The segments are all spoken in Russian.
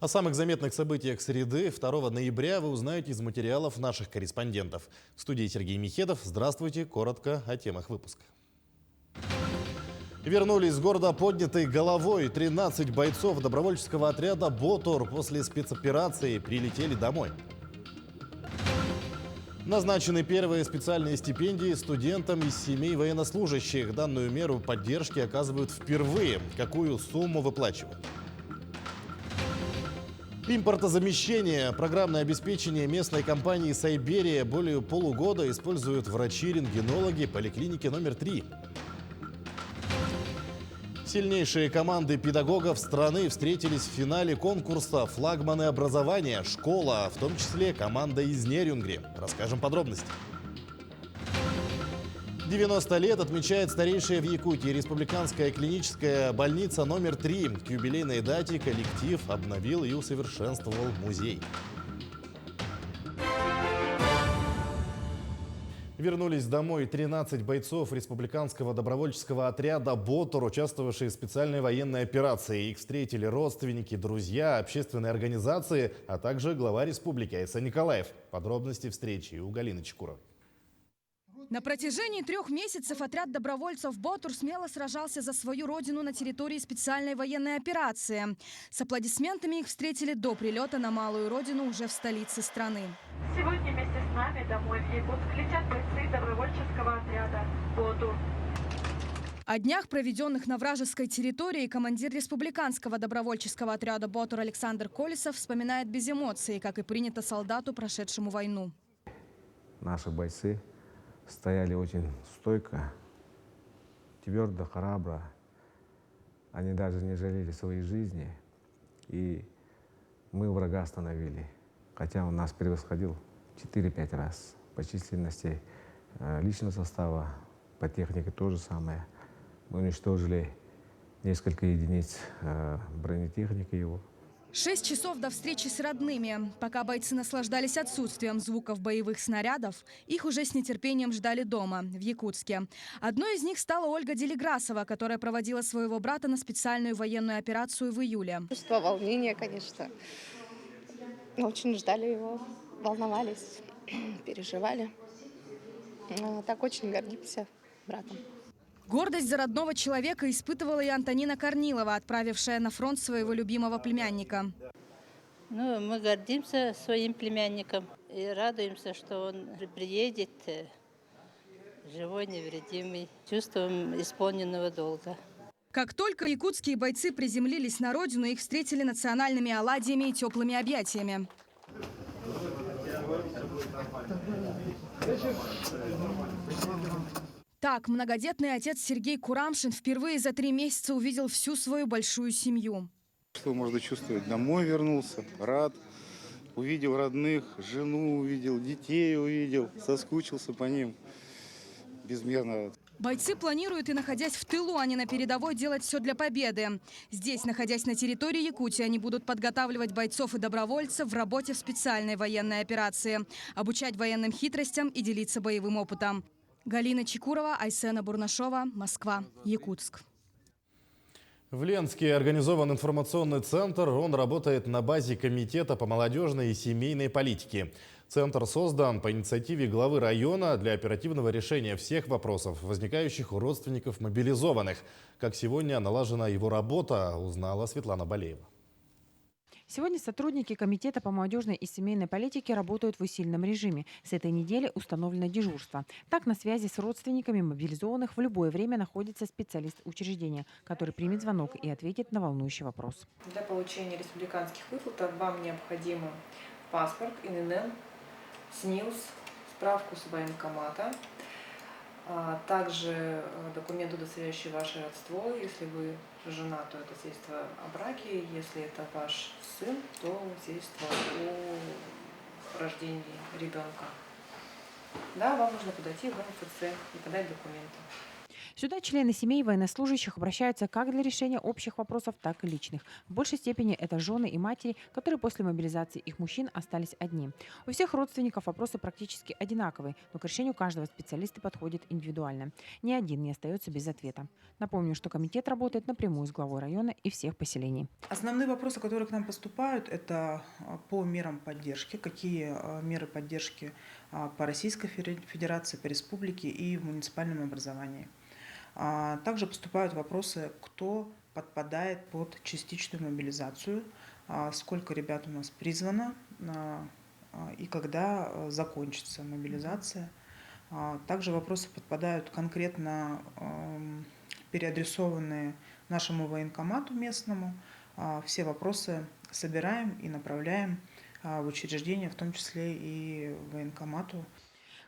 О самых заметных событиях среды 2 ноября вы узнаете из материалов наших корреспондентов. В студии Сергей Михедов. Здравствуйте. Коротко о темах выпуска. Вернулись с города поднятой головой. 13 бойцов добровольческого отряда «Ботор» после спецоперации прилетели домой. Назначены первые специальные стипендии студентам из семей военнослужащих. Данную меру поддержки оказывают впервые. Какую сумму выплачивают? Импортозамещение. Программное обеспечение местной компании «Сайберия» более полугода используют врачи-рентгенологи поликлиники номер 3. Сильнейшие команды педагогов страны встретились в финале конкурса «Флагманы образования. Школа», в том числе команда из Нерюнгри. Расскажем подробности. 90 лет отмечает старейшая в Якутии республиканская клиническая больница номер 3. К юбилейной дате коллектив обновил и усовершенствовал музей. Вернулись домой 13 бойцов республиканского добровольческого отряда «Ботор», участвовавшие в специальной военной операции. Их встретили родственники, друзья, общественные организации, а также глава республики Айсан Николаев. Подробности встречи у Галины Чекуровой. На протяжении 3 месяцев отряд добровольцев «Ботор» смело сражался за свою родину на территории специальной военной операции. С аплодисментами их встретили до прилета на малую родину уже в столице страны. Сегодня вместе с нами домой в Якутск летят бойцы добровольческого отряда «Ботор». О днях, проведенных на вражеской территории, командир республиканского добровольческого отряда «Ботор» Александр Колесов вспоминает без эмоций, как и принято солдату, прошедшему войну. Наши бойцы стояли очень стойко, твердо, храбро. Они даже не жалели своей жизни. И мы врага остановили. Хотя он нас превосходил 4-5 раз по численности личного состава, по технике то же самое. Мы уничтожили несколько единиц бронетехники его. 6 часов до встречи с родными. Пока бойцы наслаждались отсутствием звуков боевых снарядов, их уже с нетерпением ждали дома, в Якутске. Одной из них стала Ольга Делиграсова, которая проводила своего брата на специальную военную операцию в июле. Чувство волнения, конечно. Очень ждали его, волновались, переживали. Так очень гордимся братом. Гордость за родного человека испытывала и Антонина Корнилова, отправившая на фронт своего любимого племянника. Мы гордимся своим племянником и радуемся, что он приедет живой, невредимый, чувством исполненного долга. Как только якутские бойцы приземлились на родину, их встретили национальными оладьями и теплыми объятиями. Так, многодетный отец Сергей Курамшин впервые за 3 месяца увидел всю свою большую семью. Что можно чувствовать? Домой вернулся, рад. Увидел родных, жену увидел, детей увидел, соскучился по ним. Безмерно рад. Бойцы планируют и, находясь в тылу, а не на передовой, делать все для победы. Здесь, находясь на территории Якутии, они будут подготавливать бойцов и добровольцев в работе в специальной военной операции, обучать военным хитростям и делиться боевым опытом. Галина Чекурова, Айсена Бурнашова, Москва, Якутск. В Ленске организован информационный центр. Он работает на базе Комитета по молодежной и семейной политике. Центр создан по инициативе главы района для оперативного решения всех вопросов, возникающих у родственников мобилизованных. Как сегодня налажена его работа, узнала Светлана Балеева. Сегодня сотрудники Комитета по молодежной и семейной политике работают в усиленном режиме. С этой недели установлено дежурство. Так, на связи с родственниками мобилизованных в любое время находится специалист учреждения, который примет звонок и ответит на волнующий вопрос. Для получения республиканских выплат вам необходимы паспорт, ИНН, СНИЛС, справку с военкомата, также документ, удостоверяющий ваше родство. Если вы жена, то это свидетельство о браке. Если это ваш сын, то свидетельство о рождении ребенка. Да, вам нужно подойти в МФЦ и подать документы. Сюда члены семей военнослужащих обращаются как для решения общих вопросов, так и личных. В большей степени это жены и матери, которые после мобилизации их мужчин остались одни. У всех родственников вопросы практически одинаковые, но к решению каждого специалисты подходят индивидуально. Ни один не остается без ответа. Напомню, что комитет работает напрямую с главой района и всех поселений. Основные вопросы, которые к нам поступают, это по мерам поддержки. Какие меры поддержки по Российской Федерации, по республике и в муниципальном образовании. Также поступают вопросы, кто подпадает под частичную мобилизацию, сколько ребят у нас призвано и когда закончится мобилизация. Также вопросы подпадают конкретно переадресованные нашему военкомату местному. Все вопросы собираем и направляем в учреждения, в том числе и военкомату.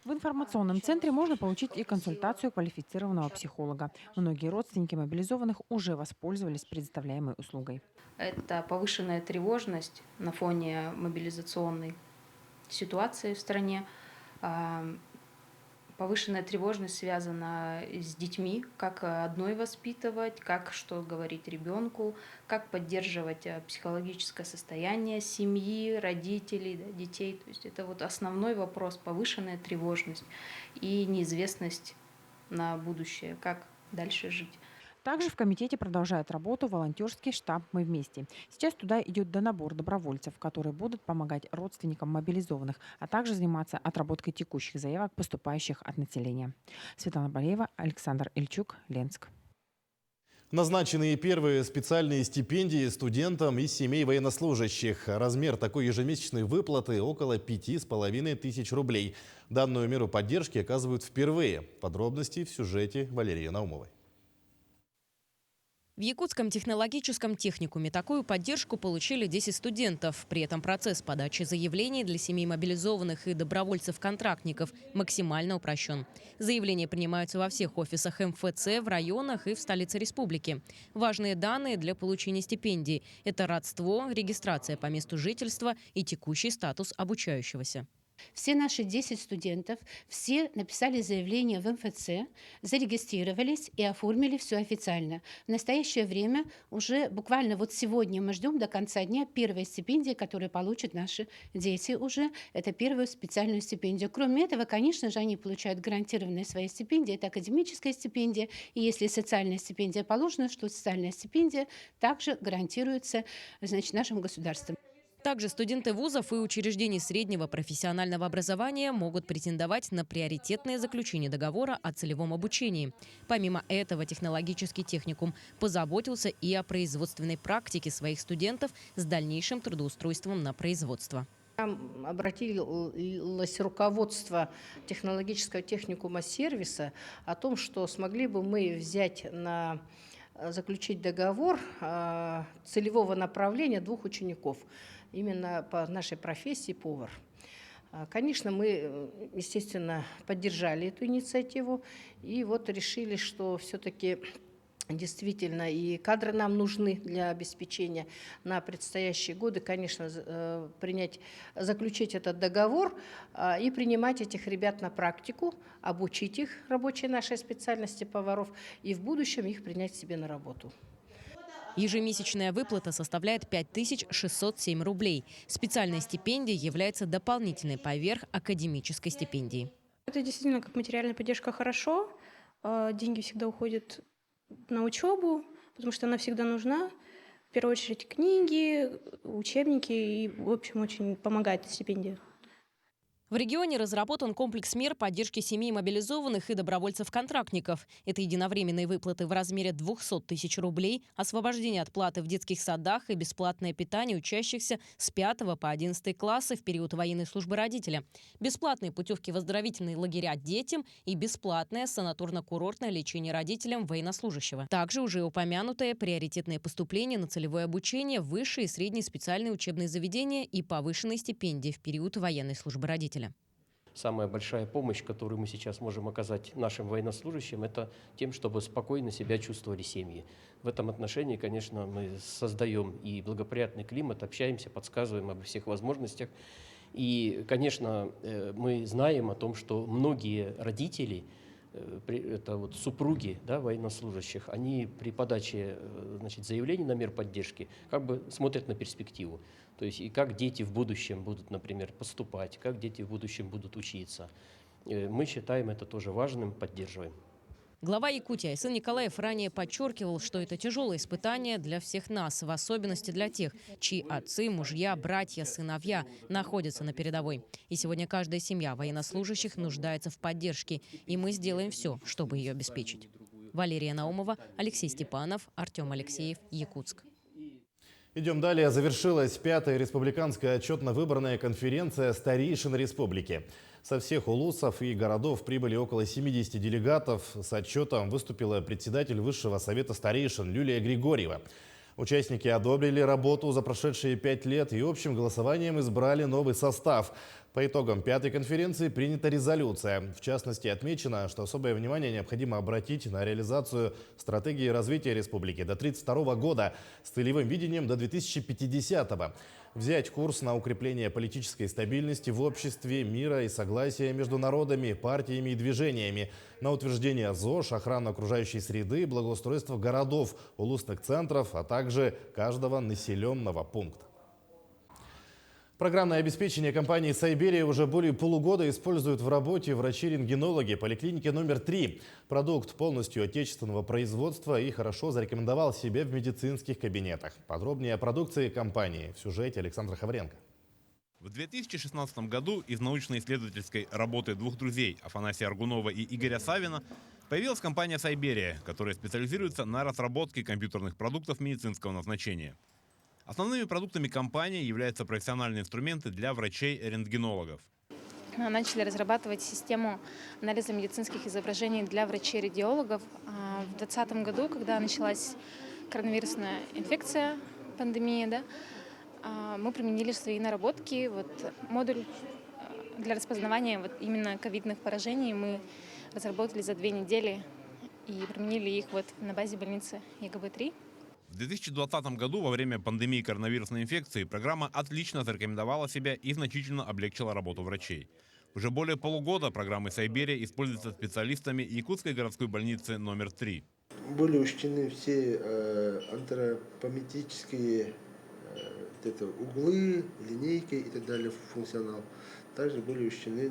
В информационном центре можно получить и консультацию квалифицированного психолога. Многие родственники мобилизованных уже воспользовались предоставляемой услугой. Это повышенная тревожность на фоне мобилизационной ситуации в стране. Повышенная тревожность связана с детьми, как одной воспитывать, как что говорить ребенку, как поддерживать психологическое состояние семьи, родителей, детей. То есть это вот основной вопрос, повышенная тревожность и неизвестность на будущее, как дальше жить. Также в комитете продолжает работу волонтерский штаб «Мы вместе». Сейчас туда идет донабор добровольцев, которые будут помогать родственникам мобилизованных, а также заниматься отработкой текущих заявок, поступающих от населения. Светлана Болеева, Александр Ильчук, Ленск. Назначенные первые специальные стипендии студентам из семей военнослужащих. Размер такой ежемесячной выплаты около 5500 рублей. Данную меру поддержки оказывают впервые. Подробности в сюжете Валерии Наумовой. В Якутском технологическом техникуме такую поддержку получили 10 студентов. При этом процесс подачи заявлений для семей мобилизованных и добровольцев-контрактников максимально упрощен. Заявления принимаются во всех офисах МФЦ, в районах и в столице республики. Важные данные для получения стипендий – это родство, регистрация по месту жительства и текущий статус обучающегося. Все наши 10 студентов, все написали заявление в МФЦ, зарегистрировались и оформили все официально. В настоящее время уже буквально вот сегодня мы ждем до конца дня первой стипендии, которую получат наши дети уже. Это первую специальную стипендию. Кроме этого, конечно же, они получают гарантированные свои стипендии. Это академическая стипендия. И если социальная стипендия положена, что социальная стипендия также гарантируется, значит, нашим государством. Также студенты вузов и учреждений среднего профессионального образования могут претендовать на приоритетное заключение договора о целевом обучении. Помимо этого, технологический техникум позаботился и о производственной практике своих студентов с дальнейшим трудоустройством на производство. Нам обратилось руководство технологического техникума сервиса о том, что смогли бы мы заключить договор целевого направления 2 учеников именно по нашей профессии повар. Конечно, мы, естественно, поддержали эту инициативу и вот решили, что все-таки действительно и кадры нам нужны для обеспечения на предстоящие годы, конечно, заключить этот договор и принимать этих ребят на практику, обучить их рабочей нашей специальности поваров и в будущем их принять себе на работу. Ежемесячная выплата составляет 5607 рублей. Специальная стипендия является дополнительной поверх академической стипендии. Это действительно как материальная поддержка хорошо. Деньги всегда уходят на учебу, потому что она всегда нужна. В первую очередь книги, учебники и, в общем, очень помогает стипендия. В регионе разработан комплекс мер поддержки семей мобилизованных и добровольцев-контрактников. Это единовременные выплаты в размере 200 тысяч рублей, освобождение от платы в детских садах и бесплатное питание учащихся с 5 по 11 классы в период военной службы родителя, бесплатные путевки в оздоровительные лагеря детям и бесплатное санаторно-курортное лечение родителям военнослужащего. Также уже упомянутое приоритетное поступление на целевое обучение в высшие и средние специальные учебные заведения и повышенные стипендии в период военной службы родителя. Самая большая помощь, которую мы сейчас можем оказать нашим военнослужащим, это тем, чтобы спокойно себя чувствовали семьи. В этом отношении, конечно, мы создаем и благоприятный климат, общаемся, подсказываем обо всех возможностях. И, конечно, мы знаем о том, что многие родители это вот супруги, да, военнослужащих, они при подаче, значит, заявлений на мер поддержки как бы смотрят на перспективу. То есть и как дети в будущем будут, например, поступать, как дети в будущем будут учиться. Мы считаем это тоже важным, поддерживаем. Глава Якутии Айсын Николаев ранее подчеркивал, что это тяжелое испытание для всех нас, в особенности для тех, чьи отцы, мужья, братья, сыновья находятся на передовой. И сегодня каждая семья военнослужащих нуждается в поддержке, и мы сделаем все, чтобы ее обеспечить. Валерия Наумова, Алексей Степанов, Артем Алексеев, Якутск. Идем далее. Завершилась 5-я республиканская отчетно-выборная конференция старейшин республики. Со всех улусов и городов прибыли около 70 делегатов. С отчетом выступила председатель Высшего совета старейшин Лилия Григорьева. Участники одобрили работу за прошедшие 5 лет и общим голосованием избрали новый состав. По итогам 5-й конференции принята резолюция. В частности, отмечено, что особое внимание необходимо обратить на реализацию стратегии развития республики до 1932 года с целевым видением до 2050-го. Взять курс на укрепление политической стабильности в обществе, мира и согласия между народами, партиями и движениями, на утверждение ЗОЖ, охрану окружающей среды, благоустройство городов, улусных центров, а также каждого населенного пункта. Программное обеспечение компании «Сайберия» уже более полугода используют в работе врачи-рентгенологи поликлиники номер 3. Продукт полностью отечественного производства и хорошо зарекомендовал себя в медицинских кабинетах. Подробнее о продукции компании в сюжете Александра Хавренко. В 2016 году из научно-исследовательской работы двух друзей Афанасия Аргунова и Игоря Савина появилась компания «Сайберия», которая специализируется на разработке компьютерных продуктов медицинского назначения. Основными продуктами компании являются профессиональные инструменты для врачей-рентгенологов. Начали разрабатывать систему анализа медицинских изображений для врачей-радиологов. В 2020 году, когда началась коронавирусная инфекция, пандемия, да, мы применили свои наработки. Модуль для распознавания именно ковидных поражений мы разработали за 2 недели и применили их на базе больницы ЕГБ-3. В 2020 году во время пандемии коронавирусной инфекции программа отлично зарекомендовала себя и значительно облегчила работу врачей. Уже более полугода программы «Сайберия» используются специалистами Якутской городской больницы номер 3. Были учтены все антропометрические углы, линейки и так далее, функционал. Также были учтены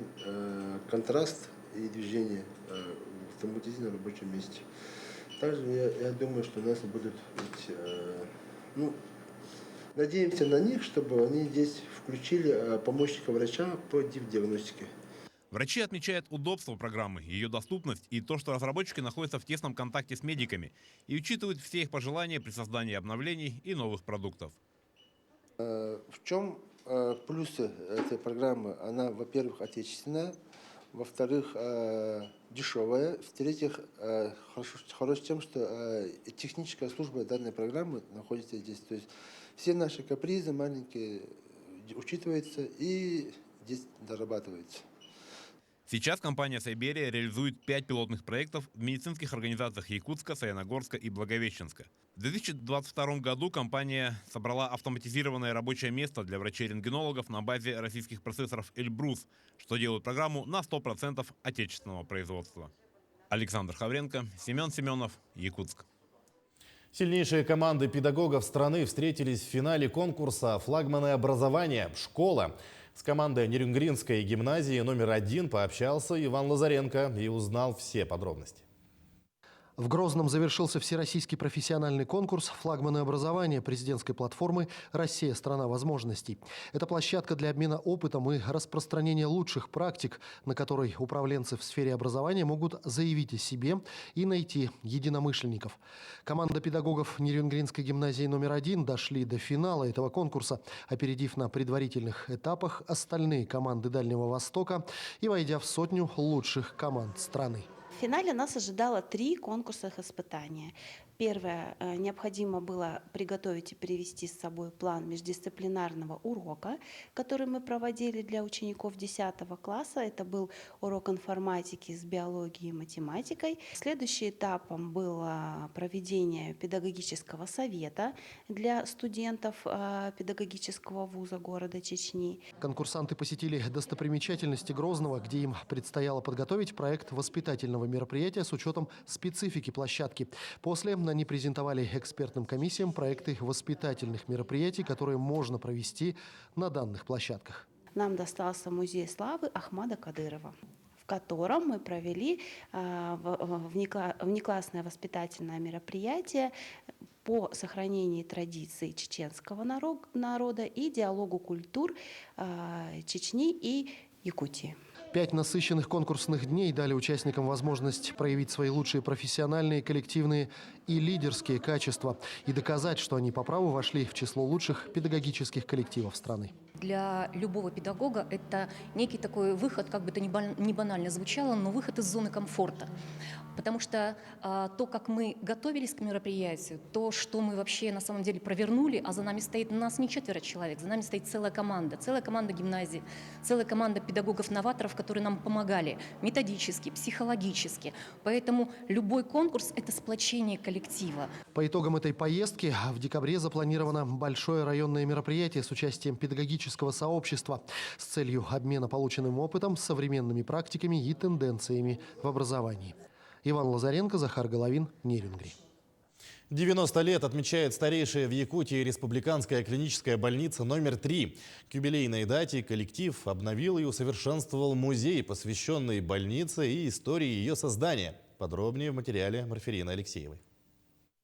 контраст и движение в автоматизированном рабочем месте. Также я думаю, что у нас будут, надеемся на них, чтобы они здесь включили помощника врача по диагностике. Врачи отмечают удобство программы, ее доступность и то, что разработчики находятся в тесном контакте с медиками и учитывают все их пожелания при создании обновлений и новых продуктов. В чем плюсы этой программы? Она, во-первых, отечественная. Во-вторых, дешевая. В-третьих, хорошо тем, что техническая служба данной программы находится здесь. То есть все наши капризы маленькие учитываются и здесь дорабатываются. Сейчас компания «Сайберия» реализует 5 пилотных проектов в медицинских организациях Якутска, Саяногорска и Благовещенска. В 2022 году компания собрала автоматизированное рабочее место для врачей-рентгенологов на базе российских процессоров «Эльбрус», что делает программу на 100% отечественного производства. Александр Хавренко, Семен Семенов, Якутск. Сильнейшие команды педагогов страны встретились в финале конкурса «Флагманы образования. Школа». С командой Нерюнгринской гимназии номер 1 пообщался Иван Лазаренко и узнал все подробности. В Грозном завершился всероссийский профессиональный конкурс «Флагманы образования» президентской платформы «Россия – страна возможностей». Это площадка для обмена опытом и распространения лучших практик, на которой управленцы в сфере образования могут заявить о себе и найти единомышленников. Команда педагогов Нерюнгринской гимназии номер 1 дошли до финала этого конкурса, опередив на предварительных этапах остальные команды Дальнего Востока и войдя в 100 лучших команд страны. В финале нас ожидало 3 конкурсных испытания. Первое, необходимо было приготовить и привести с собой план междисциплинарного урока, который мы проводили для учеников 10 класса. Это был урок информатики с биологией и математикой. Следующим этапом было проведение педагогического совета для студентов педагогического вуза города Чечни. Конкурсанты посетили достопримечательности Грозного, где им предстояло подготовить проект воспитательного мероприятия с учетом специфики площадки. После они презентовали экспертным комиссиям проекты воспитательных мероприятий, которые можно провести на данных площадках. Нам достался музей славы Ахмада Кадырова, в котором мы провели внеклассное воспитательное мероприятие по сохранению традиций чеченского народа и диалогу культур Чечни и Якутии. 5 насыщенных конкурсных дней дали участникам возможность проявить свои лучшие профессиональные, коллективные и лидерские качества и доказать, что они по праву вошли в число лучших педагогических коллективов страны. Для любого педагога это некий такой выход, как бы это ни банально звучало, но выход из зоны комфорта. Потому что то, как мы готовились к мероприятию, то, что мы вообще на самом деле провернули, а за нами стоит нас не 4 человек, за нами стоит целая команда гимназии, целая команда педагогов-новаторов, которые нам помогали методически, психологически. Поэтому любой конкурс – это сплочение коллектива. По итогам этой поездки в декабре запланировано большое районное мероприятие с участием педагогического сообщества с целью обмена полученным опытом, современными практиками и тенденциями в образовании. Иван Лазаренко, Захар Головин, Нерюнгри. 90 лет отмечает старейшая в Якутии республиканская клиническая больница номер 3. К юбилейной дате коллектив обновил и усовершенствовал музей, посвященный больнице и истории ее создания. Подробнее в материале Марферины Алексеевой.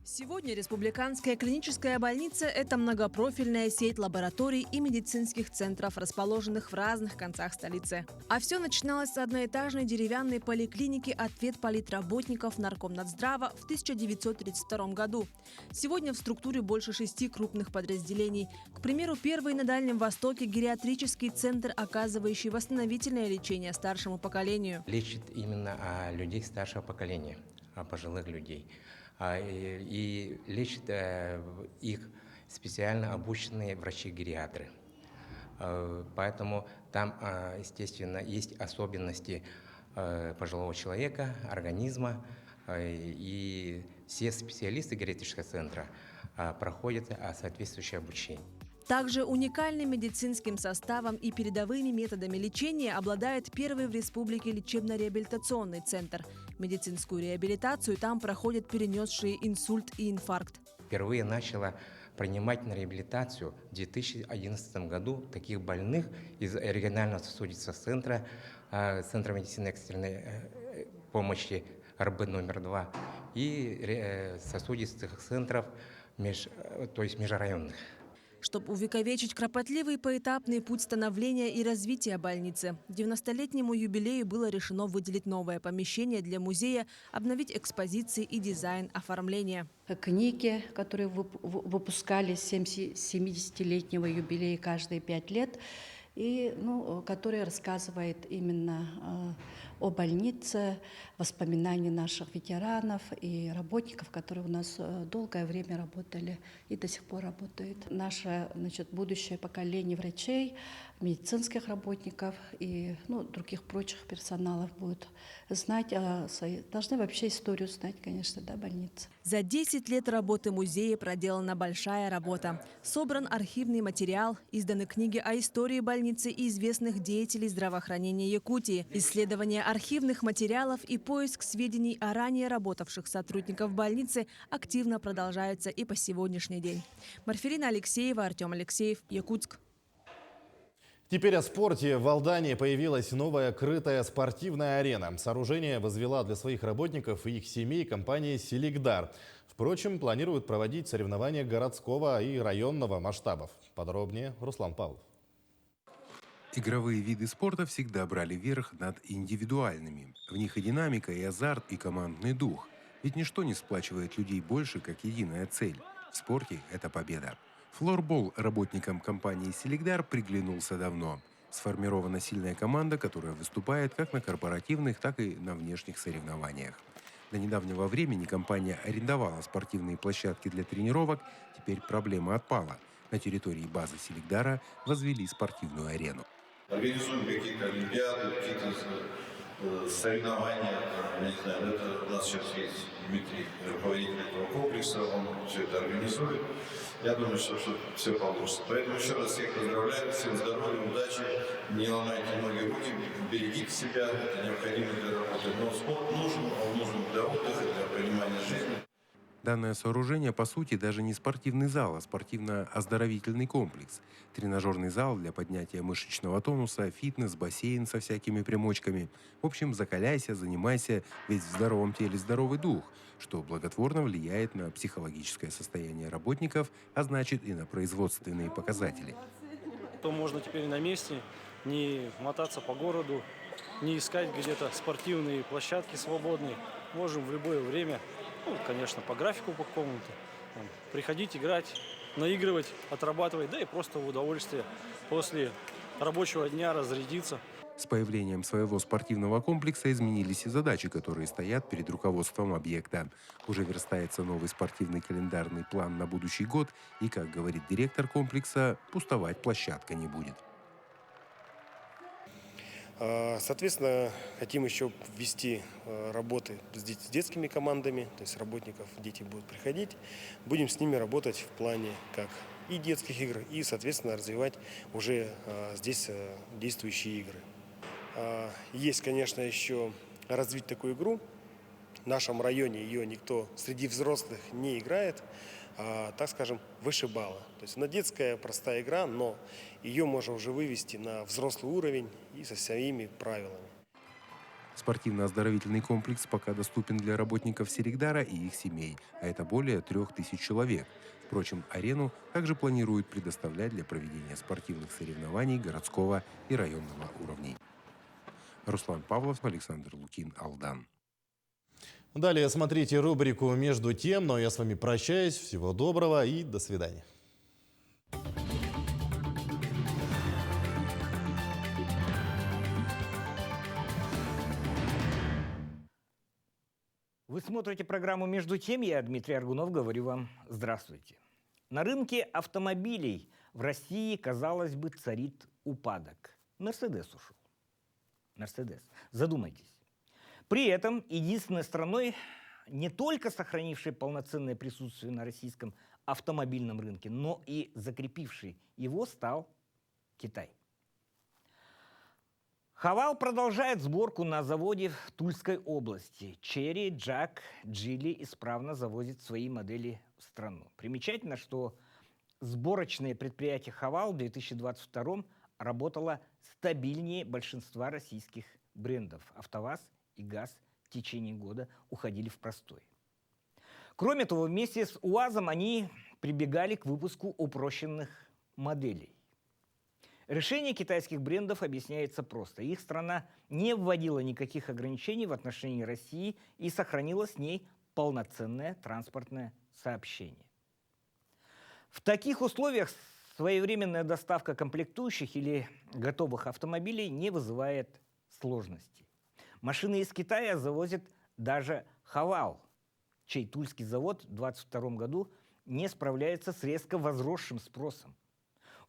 Сегодня республиканская клиническая больница – это многопрофильная сеть лабораторий и медицинских центров, расположенных в разных концах столицы. А все начиналось с одноэтажной деревянной поликлиники от ветполитработников Наркомнадздрава в 1932 году. Сегодня в структуре больше 6 крупных подразделений. К примеру, первый на Дальнем Востоке гериатрический центр, оказывающий восстановительное лечение старшему поколению. Лечит именно людей старшего поколения, пожилых людей. И лечат их специально обученные врачи-гериатры. Поэтому там, естественно, есть особенности пожилого человека, организма, и все специалисты гериатрического центра проходят соответствующее обучение. Также уникальным медицинским составом и передовыми методами лечения обладает первый в республике лечебно-реабилитационный центр. Медицинскую реабилитацию там проходят перенесшие инсульт и инфаркт. Впервые начала принимать на реабилитацию в 2011 году таких больных из регионального сосудистого центра, Центра медицины экстренной помощи РБ номер 2 и сосудистых центров, то есть межрайонных. Чтобы увековечить кропотливый поэтапный путь становления и развития больницы, 90-летнему юбилею было решено выделить новое помещение для музея, обновить экспозиции и дизайн оформления. Книги, которые выпускались 70-летнего юбилея каждые 5 лет, и который рассказывает именно о больнице, воспоминания наших ветеранов и работников, которые у нас долгое время работали и до сих пор работают. Наше будущее поколение врачей, медицинских работников и других прочих персоналов будут знать, должны вообще историю знать, конечно, больницы. За 10 лет работы музея проделана большая работа. Собран архивный материал, изданы книги о истории больницы и известных деятелей здравоохранения Якутии, исследования архивных материалов и поиск сведений о ранее работавших сотрудников больницы активно продолжаются и по сегодняшний день. Марферина Алексеева, Артем Алексеев, Якутск. Теперь о спорте. В Алдане появилась новая крытая спортивная арена. Сооружение возвела для своих работников и их семей компания «Селигдар». Впрочем, планируют проводить соревнования городского и районного масштабов. Подробнее Руслан Павлов. Игровые виды спорта всегда брали верх над индивидуальными. В них и динамика, и азарт, и командный дух. Ведь ничто не сплачивает людей больше, как единая цель. В спорте это победа. Флорбол работникам компании «Селигдар» приглянулся давно. Сформирована сильная команда, которая выступает как на корпоративных, так и на внешних соревнованиях. До недавнего времени компания арендовала спортивные площадки для тренировок, теперь проблема отпала. На территории базы Селигдара возвели спортивную арену. Организуем какие-то олимпиады, какие-то соревнования, не знаю, это у нас сейчас есть Дмитрий, руководитель этого комплекса, он все это организует. Я думаю, что все получится. Поэтому еще раз всех поздравляю, всем здоровья, удачи, не ломайте ноги, руки, берегите себя, это необходимо для работы. Но спорт нужен, он нужен для отдыха, для понимания жизни. Данное сооружение, по сути, даже не спортивный зал, а спортивно-оздоровительный комплекс. Тренажерный зал для поднятия мышечного тонуса, фитнес, бассейн со всякими примочками. В общем, закаляйся, занимайся, ведь в здоровом теле здоровый дух, что благотворно влияет на психологическое состояние работников, а значит и на производственные показатели. То можно теперь на месте не мотаться по городу, не искать где-то спортивные площадки свободные. Можем в любое время, конечно, по графику по какому-то, приходить, играть, наигрывать, отрабатывать, да и просто в удовольствие после рабочего дня разрядиться. С появлением своего спортивного комплекса изменились и задачи, которые стоят перед руководством объекта. Уже верстается новый спортивный календарный план на будущий год, и, как говорит директор комплекса, пустовать площадка не будет. Соответственно, хотим еще ввести работы с детскими командами, то есть работников, дети будут приходить. Будем с ними работать в плане как и детских игр, и, соответственно, развивать уже здесь действующие игры. Есть, конечно, еще развить такую игру. В нашем районе ее никто среди взрослых не играет, так скажем, вышибала. То есть она детская, простая игра, но ее можно уже вывести на взрослый уровень и со своими правилами. Спортивно-оздоровительный комплекс пока доступен для работников Селигдара и их семей, а это более 3000 человек. Впрочем, арену также планируют предоставлять для проведения спортивных соревнований городского и районного уровней. Руслан Павлов, Александр Лукин, Алдан. Далее смотрите рубрику «Между тем», но я с вами прощаюсь. Всего доброго и до свидания. Вы смотрите программу «Между тем». Я, Дмитрий Аргунов, говорю вам здравствуйте. На рынке автомобилей в России, казалось бы, царит упадок. Мерседес ушел. Мерседес. Задумайтесь. При этом единственной страной, не только сохранившей полноценное присутствие на российском автомобильном рынке, но и закрепившей его, стал Китай. Хавал продолжает сборку на заводе в Тульской области. Черри, Джак, Джили исправно завозят свои модели в страну. Примечательно, что сборочное предприятие Хавал в 2022 работало стабильнее большинства российских брендов. АвтоВАЗ и ГАЗ в течение года уходили в простой. Кроме того, вместе с УАЗом они прибегали к выпуску упрощенных моделей. Решение китайских брендов объясняется просто. Их страна не вводила никаких ограничений в отношении России и сохранила с ней полноценное транспортное сообщение. В таких условиях своевременная доставка комплектующих или готовых автомобилей не вызывает сложностей. Машины из Китая завозят даже Хавал, чей тульский завод в 2022 году не справляется с резко возросшим спросом.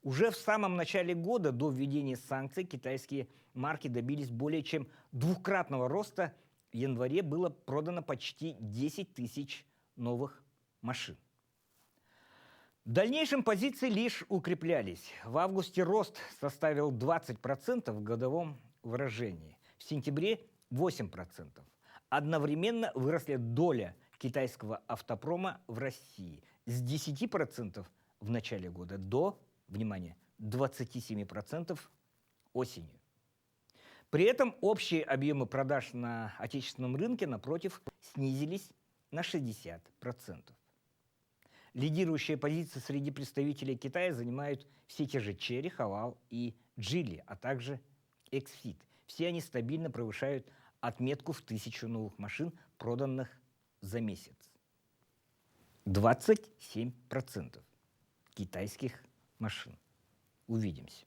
Уже в самом начале года, до введения санкций, китайские марки добились более чем двукратного роста. В январе было продано почти 10 тысяч новых машин. В дальнейшем позиции лишь укреплялись. В августе рост составил 20% в годовом выражении. В сентябре 8%. Одновременно выросла доля китайского автопрома в России с 10% в начале года до, внимание, 27% осенью. При этом общие объемы продаж на отечественном рынке, напротив, снизились на 60%. Лидирующие позиции среди представителей Китая занимают все те же Черри, Хавал и Джили, а также Эксфит. Все они стабильно превышают отметку в 1000 новых машин, проданных за месяц. 27% китайских машин. Увидимся.